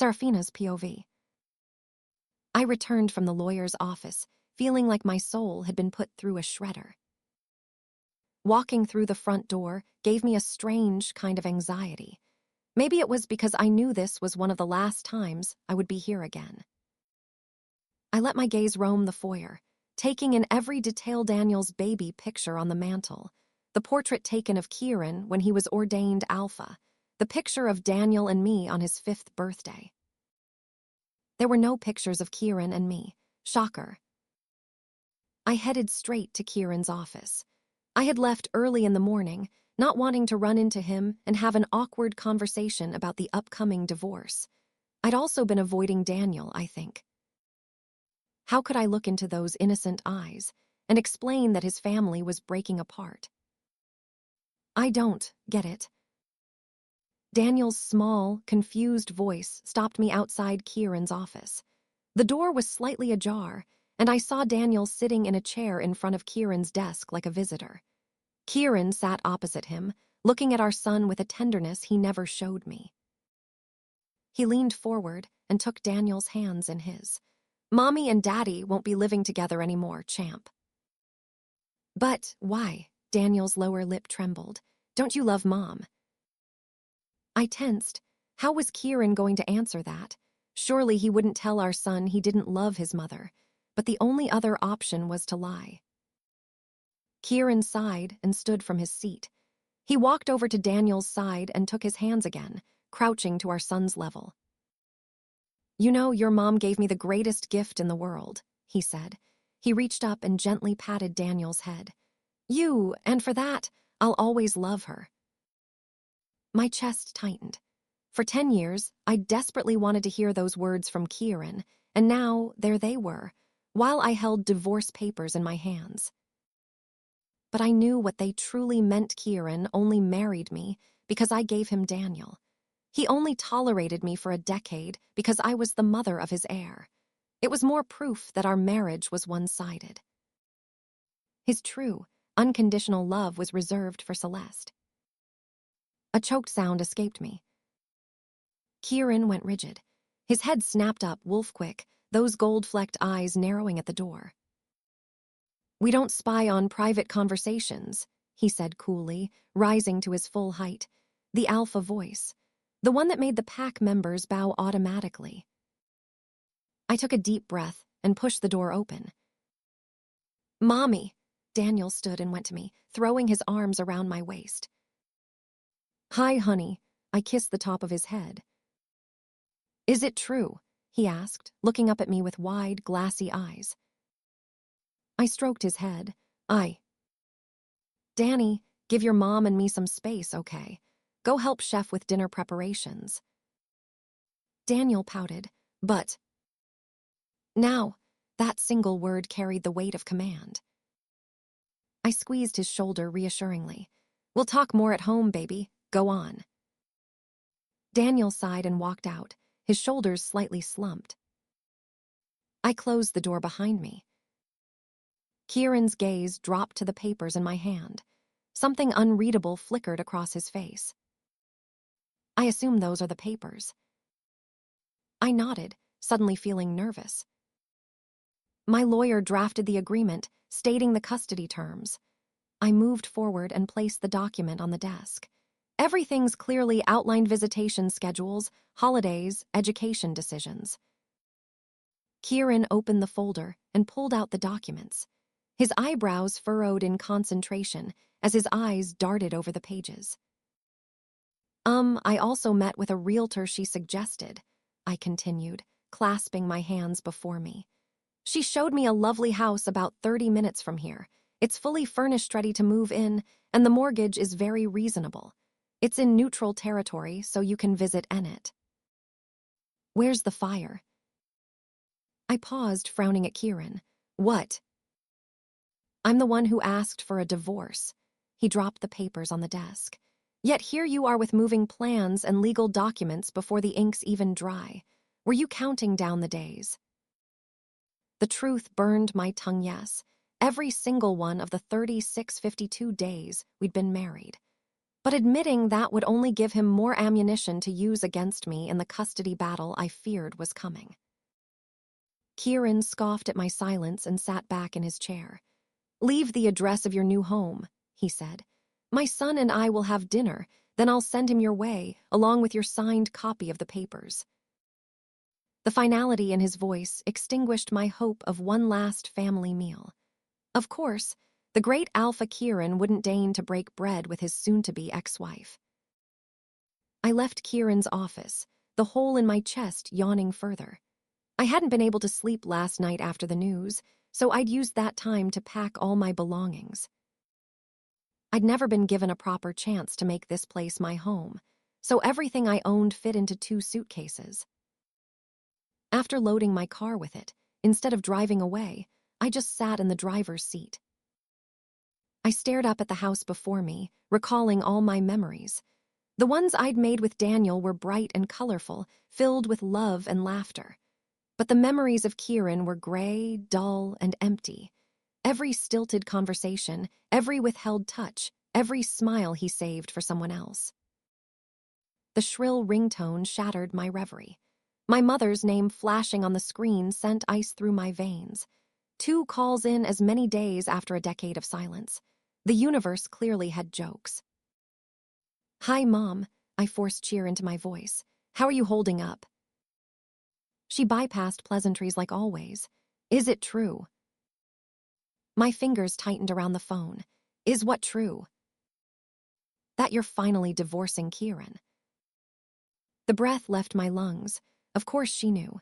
Seraphina's POV. I returned from the lawyer's office, feeling like my soul had been put through a shredder. Walking through the front door gave me a strange kind of anxiety. Maybe it was because I knew this was one of the last times I would be here again. I let my gaze roam the foyer, taking in every detail: Daniel's baby picture on the mantel, the portrait taken of Kieran when he was ordained alpha, the picture of Daniel and me on his 5th birthday. There were no pictures of Kieran and me. Shocker. I headed straight to Kieran's office. I had left early in the morning, not wanting to run into him and have an awkward conversation about the upcoming divorce. I'd also been avoiding Daniel, I think. How could I look into those innocent eyes and explain that his family was breaking apart? I don't get it. Daniel's small, confused voice stopped me outside Kieran's office. The door was slightly ajar, and I saw Daniel sitting in a chair in front of Kieran's desk like a visitor. Kieran sat opposite him, looking at our son with a tenderness he never showed me. He leaned forward and took Daniel's hands in his. "Mommy and Daddy won't be living together anymore, champ." "But why?" Daniel's lower lip trembled. "Don't you love Mom?" I tensed. How was Kieran going to answer that? Surely he wouldn't tell our son he didn't love his mother, but the only other option was to lie. Kieran sighed and stood from his seat. He walked over to Daniel's side and took his hands again, crouching to our son's level. "You know, your mom gave me the greatest gift in the world," he said. He reached up and gently patted Daniel's head. And for that, I'll always love her." My chest tightened. For 10 years, I desperately wanted to hear those words from Kieran, and now there they were, while I held divorce papers in my hands. But I knew what they truly meant. Kieran only married me because I gave him Daniel. He only tolerated me for a decade because I was the mother of his heir. It was more proof that our marriage was one-sided. His true, unconditional love was reserved for Celeste. A choked sound escaped me. Kieran went rigid. His head snapped up wolf-quick, those gold-flecked eyes narrowing at the door. "We don't spy on private conversations," he said coolly, rising to his full height. The alpha voice. The one that made the pack members bow automatically. I took a deep breath and pushed the door open. "Mommy!" Daniel stood and went to me, throwing his arms around my waist. "Hi, honey." I kissed the top of his head. "Is it true?" he asked, looking up at me with wide, glassy eyes. I stroked his head. "Danny, give your mom and me some space, okay? Go help Chef with dinner preparations." Daniel pouted, "But..." Now, that single word carried the weight of command. I squeezed his shoulder reassuringly. "We'll talk more at home, baby. Go on." Daniel sighed and walked out, his shoulders slightly slumped. I closed the door behind me. Kieran's gaze dropped to the papers in my hand. Something unreadable flickered across his face. "I assume those are the papers." I nodded, suddenly feeling nervous. My lawyer drafted the agreement, stating the custody terms. I moved forward and placed the document on the desk. Everything's clearly outlined: visitation schedules, holidays, education decisions. Kieran opened the folder and pulled out the documents. His eyebrows furrowed in concentration as his eyes darted over the pages. I also met with a realtor she suggested," I continued, clasping my hands before me. "She showed me a lovely house about 30 minutes from here. It's fully furnished, ready to move in, and the mortgage is very reasonable. It's in neutral territory, so you can visit Ennet." "Where's the fire?" I paused, frowning at Kieran. "What?" "I'm the one who asked for a divorce." He dropped the papers on the desk. "Yet here you are with moving plans and legal documents before the ink's even dry. Were you counting down the days?" The truth burned my tongue. Yes, every single one of the 3652 days we'd been married. But admitting that would only give him more ammunition to use against me in the custody battle I feared was coming. Kieran scoffed at my silence and sat back in his chair. "Leave the address of your new home," he said. "My son and I will have dinner, then I'll send him your way, along with your signed copy of the papers." The finality in his voice extinguished my hope of one last family meal. Of course, the great Alpha Kieran wouldn't deign to break bread with his soon-to-be ex-wife. I left Kieran's office, the hole in my chest yawning further. I hadn't been able to sleep last night after the news, so I'd used that time to pack all my belongings. I'd never been given a proper chance to make this place my home, so everything I owned fit into 2 suitcases. After loading my car with it, instead of driving away, I just sat in the driver's seat. I stared up at the house before me, recalling all my memories. The ones I'd made with Daniel were bright and colorful, filled with love and laughter. But the memories of Kieran were gray, dull, and empty. Every stilted conversation, every withheld touch, every smile he saved for someone else. The shrill ringtone shattered my reverie. My mother's name flashing on the screen sent ice through my veins. 2 calls in as many days after a decade of silence. The universe clearly had jokes. "Hi, Mom," I forced cheer into my voice. "How are you holding up?" She bypassed pleasantries like always. "Is it true?" My fingers tightened around the phone. "Is what true?" "That you're finally divorcing Kieran." The breath left my lungs. Of course she knew.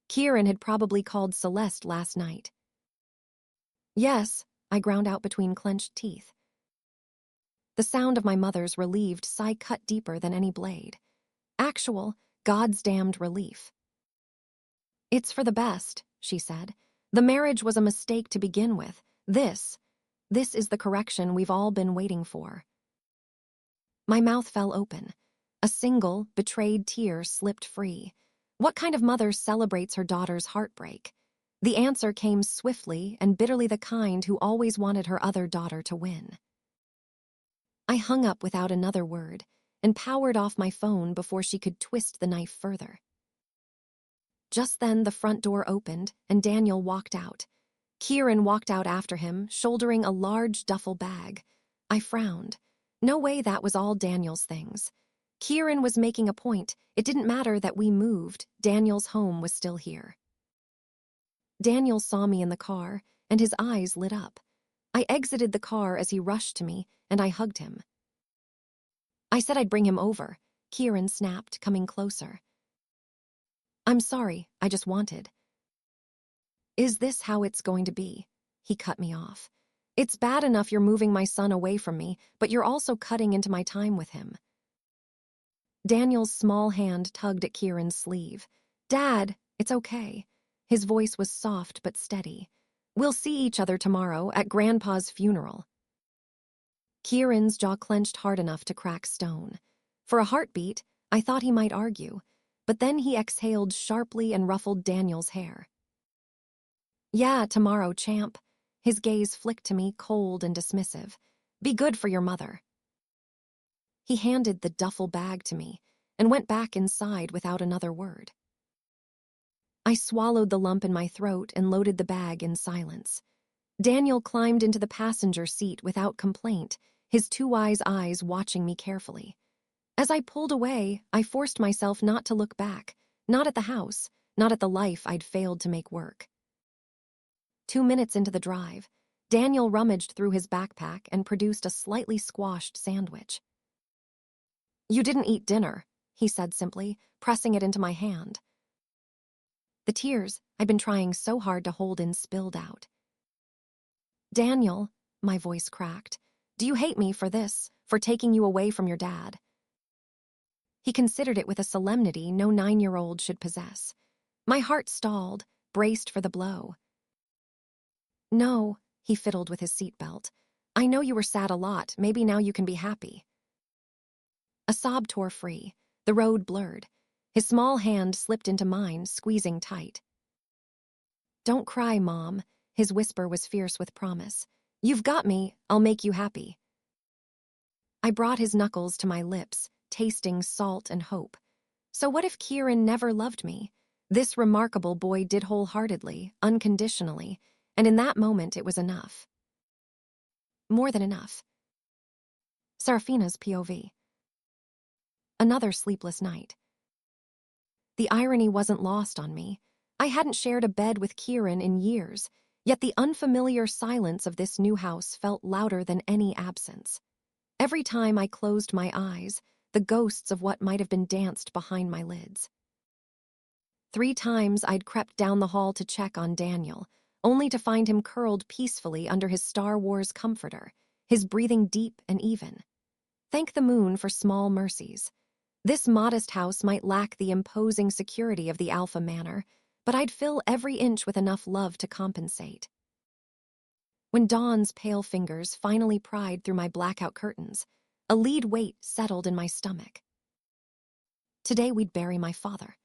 Kieran had probably called Celeste last night. "Yes," I ground out between clenched teeth. The sound of my mother's relieved sigh cut deeper than any blade. Actual, God's damned relief. "It's for the best," she said. "The marriage was a mistake to begin with. This is the correction we've all been waiting for." My mouth fell open. A single, betrayed tear slipped free. What kind of mother celebrates her daughter's heartbreak? The answer came swiftly and bitterly, the kind who always wanted her other daughter to win. I hung up without another word and powered off my phone before she could twist the knife further. Just then the front door opened and Daniel walked out. Kieran walked out after him, shouldering a large duffel bag. I frowned. No way that was all Daniel's things. Kieran was making a point. It didn't matter that we moved. Daniel's home was still here. Daniel saw me in the car, and his eyes lit up. I exited the car as he rushed to me, and I hugged him. "I said I'd bring him over," Kieran snapped, coming closer. "I'm sorry, I just wanted." "Is this how it's going to be?" He cut me off. "It's bad enough you're moving my son away from me, but you're also cutting into my time with him." Daniel's small hand tugged at Kieran's sleeve. "Dad, it's okay." His voice was soft but steady. "We'll see each other tomorrow at Grandpa's funeral." Kieran's jaw clenched hard enough to crack stone. For a heartbeat, I thought he might argue, but then he exhaled sharply and ruffled Daniel's hair. "Yeah, tomorrow, champ." His gaze flicked to me, cold and dismissive. "Be good for your mother." He handed the duffel bag to me and went back inside without another word. I swallowed the lump in my throat and loaded the bag in silence. Daniel climbed into the passenger seat without complaint, his 2 wise eyes watching me carefully. As I pulled away, I forced myself not to look back, not at the house, not at the life I'd failed to make work. 2 minutes into the drive, Daniel rummaged through his backpack and produced a slightly squashed sandwich. "You didn't eat dinner," he said simply, pressing it into my hand. The tears I'd been trying so hard to hold in spilled out. "Daniel," my voice cracked, "do you hate me for this, for taking you away from your dad?" He considered it with a solemnity no 9-year-old should possess. My heart stalled, braced for the blow. "No," he fiddled with his seatbelt. "I know you were sad a lot. Maybe now you can be happy." A sob tore free. The road blurred. His small hand slipped into mine, squeezing tight. "Don't cry, Mom." His whisper was fierce with promise. "You've got me. I'll make you happy." I brought his knuckles to my lips, tasting salt and hope. So what if Kieran never loved me? This remarkable boy did wholeheartedly, unconditionally, and in that moment it was enough. More than enough. Seraphina's POV. Another sleepless night. The irony wasn't lost on me. I hadn't shared a bed with Kieran in years, yet the unfamiliar silence of this new house felt louder than any absence. Every time I closed my eyes, the ghosts of what might have been danced behind my lids. 3 times I'd crept down the hall to check on Daniel, only to find him curled peacefully under his Star Wars comforter, his breathing deep and even. Thank the moon for small mercies. This modest house might lack the imposing security of the Alpha Manor, but I'd fill every inch with enough love to compensate. When Dawn's pale fingers finally pried through my blackout curtains, a lead weight settled in my stomach. Today we'd bury my father.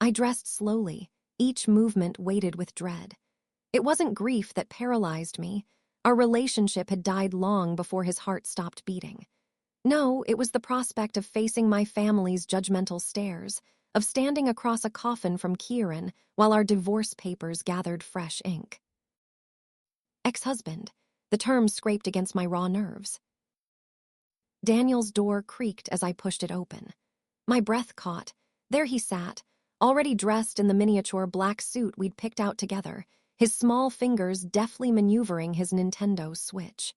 I dressed slowly, each movement weighted with dread. It wasn't grief that paralyzed me. Our relationship had died long before his heart stopped beating. No, it was the prospect of facing my family's judgmental stares, of standing across a coffin from Kieran while our divorce papers gathered fresh ink. Ex-husband, the term scraped against my raw nerves. Daniel's door creaked as I pushed it open. My breath caught. There he sat, already dressed in the miniature black suit we'd picked out together, his small fingers deftly maneuvering his Nintendo Switch.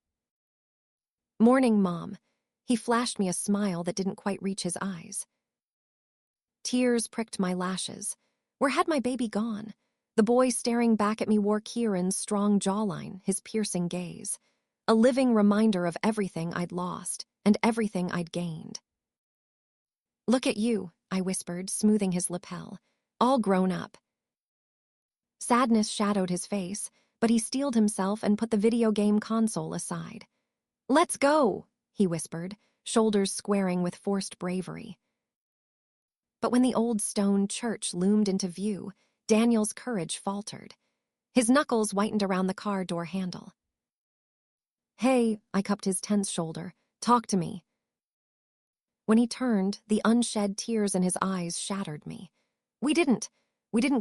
"Morning, Mom." He flashed me a smile that didn't quite reach his eyes. Tears pricked my lashes. Where had my baby gone? The boy staring back at me wore Kieran's strong jawline, his piercing gaze. A living reminder of everything I'd lost and everything I'd gained. "Look at you," I whispered, smoothing his lapel. "All grown up." Sadness shadowed his face, but he steeled himself and put the video game console aside. "Let's go," he whispered, shoulders squaring with forced bravery. But when the old stone church loomed into view, Daniel's courage faltered. His knuckles whitened around the car door handle. "Hey," I cupped his tense shoulder. "Talk to me." When he turned, the unshed tears in his eyes shattered me. We didn't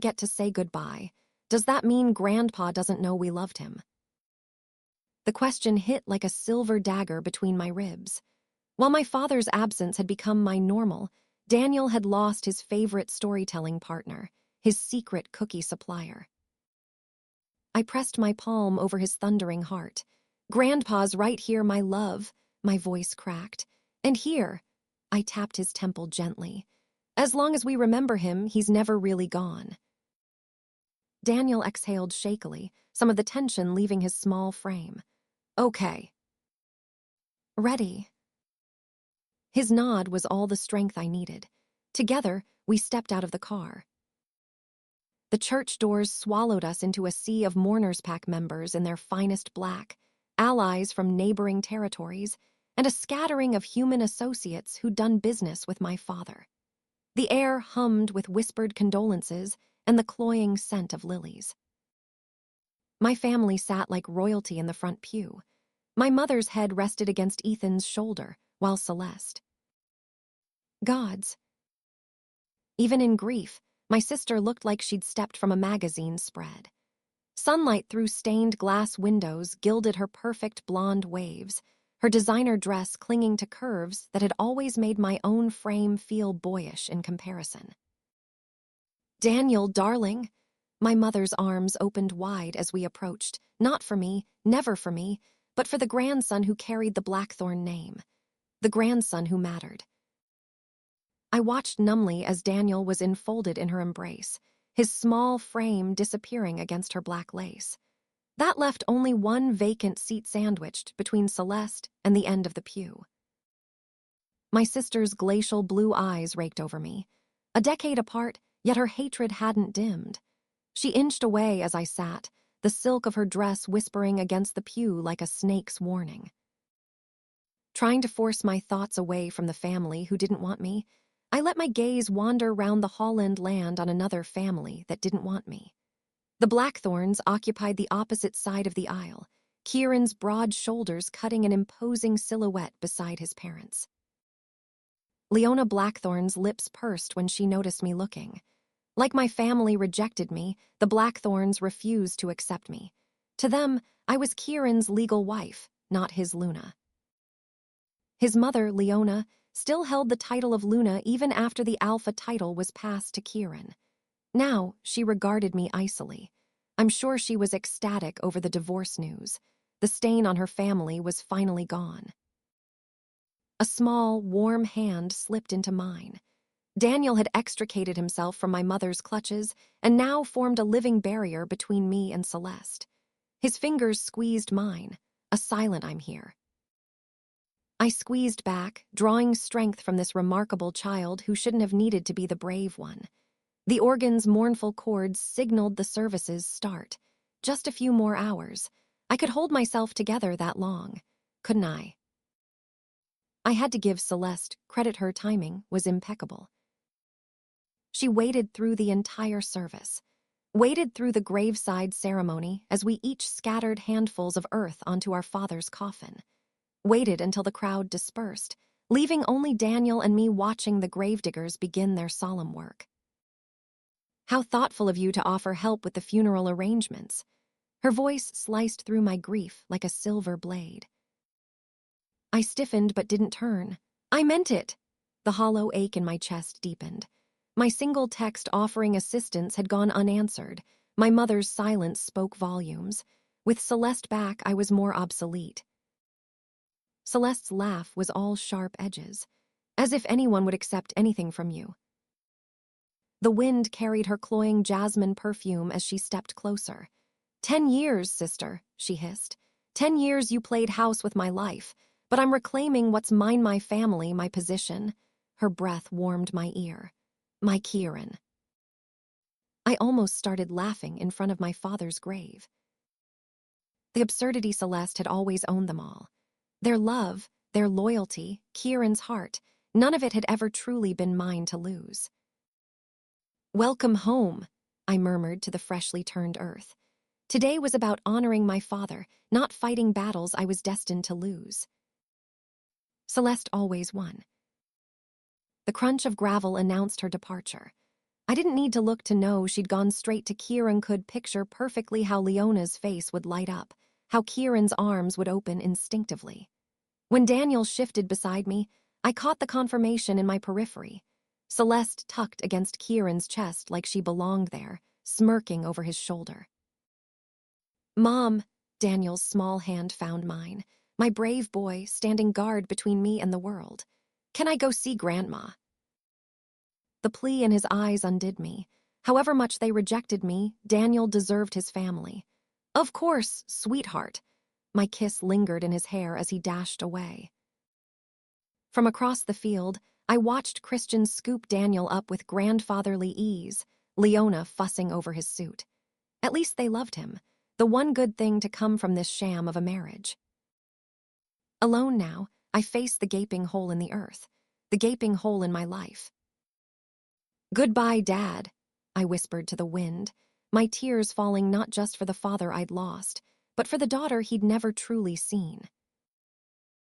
get to say goodbye. Does that mean Grandpa doesn't know we loved him?" The question hit like a silver dagger between my ribs. While my father's absence had become my normal, Daniel had lost his favorite storytelling partner, his secret cookie supplier. I pressed my palm over his thundering heart. "Grandpa's right here, my love," my voice cracked. "And here," I tapped his temple gently. "As long as we remember him, he's never really gone." Daniel exhaled shakily, some of the tension leaving his small frame. "Okay." "Ready." His nod was all the strength I needed. Together, we stepped out of the car. The church doors swallowed us into a sea of mourners' pack members in their finest black, allies from neighboring territories, and a scattering of human associates who'd done business with my father. The air hummed with whispered condolences and the cloying scent of lilies. My family sat like royalty in the front pew. My mother's head rested against Ethan's shoulder, while Celeste. Gods. Even in grief, my sister looked like she'd stepped from a magazine spread. Sunlight through stained glass windows gilded her perfect blonde waves, her designer dress clinging to curves that had always made my own frame feel boyish in comparison. "Daniel, darling." My mother's arms opened wide as we approached, not for me, never for me, but for the grandson who carried the Blackthorn name, the grandson who mattered. I watched numbly as Daniel was enfolded in her embrace, his small frame disappearing against her black lace. That left only one vacant seat sandwiched between Celeste and the end of the pew. My sister's glacial blue eyes raked over me. A decade apart, yet her hatred hadn't dimmed. She inched away as I sat, the silk of her dress whispering against the pew like a snake's warning. Trying to force my thoughts away from the family who didn't want me, I let my gaze wander round the Holland land on another family that didn't want me. The Blackthorns occupied the opposite side of the aisle, Kieran's broad shoulders cutting an imposing silhouette beside his parents. Leona Blackthorn's lips pursed when she noticed me looking. Like my family rejected me, the Blackthorns refused to accept me. To them, I was Kieran's legal wife, not his Luna. His mother, Leona, still held the title of Luna even after the alpha title was passed to Kieran. Now, she regarded me icily. I'm sure she was ecstatic over the divorce news. The stain on her family was finally gone. A small, warm hand slipped into mine. Daniel had extricated himself from my mother's clutches and now formed a living barrier between me and Celeste. His fingers squeezed mine, a silent "I'm here." I squeezed back, drawing strength from this remarkable child who shouldn't have needed to be the brave one. The organ's mournful chords signaled the service's start. Just a few more hours. I could hold myself together that long, couldn't I? I had to give Celeste credit. Her timing was impeccable. She waited through the entire service, waited through the graveside ceremony as we each scattered handfuls of earth onto our father's coffin, waited until the crowd dispersed, leaving only Daniel and me watching the gravediggers begin their solemn work. How thoughtful of you to offer help with the funeral arrangements. Her voice sliced through my grief like a silver blade. I stiffened but didn't turn. I meant it. The hollow ache in my chest deepened. My single text offering assistance had gone unanswered. My mother's silence spoke volumes. With Celeste back, I was more obsolete. Celeste's laugh was all sharp edges, as if anyone would accept anything from you. The wind carried her cloying jasmine perfume as she stepped closer. 10 years, sister, she hissed. 10 years you played house with my life, but I'm reclaiming what's mine, my family, my position. Her breath warmed my ear. My Kieran. I almost started laughing in front of my father's grave. The absurdity Celeste had always owned them all. Their love, their loyalty, Kieran's heart, none of it had ever truly been mine to lose. Welcome home, I murmured to the freshly turned earth. Today was about honoring my father, not fighting battles I was destined to lose. Celeste always won. The crunch of gravel announced her departure. I didn't need to look to know she'd gone straight to Kieran. Could picture perfectly how Leona's face would light up, how Kieran's arms would open instinctively. When Daniel shifted beside me, I caught the confirmation in my periphery. Celeste tucked against Kieran's chest like she belonged there, smirking over his shoulder. Mom, Daniel's small hand found mine, my brave boy standing guard between me and the world. Can I go see Grandma? The plea in his eyes undid me. However much they rejected me, Daniel deserved his family. Of course, sweetheart. My kiss lingered in his hair as he dashed away. From across the field, I watched Christian scoop Daniel up with grandfatherly ease, Leona fussing over his suit. At least they loved him, the one good thing to come from this sham of a marriage. Alone now, I faced the gaping hole in the earth, the gaping hole in my life. Goodbye, Dad, I whispered to the wind, my tears falling not just for the father I'd lost, but for the daughter he'd never truly seen.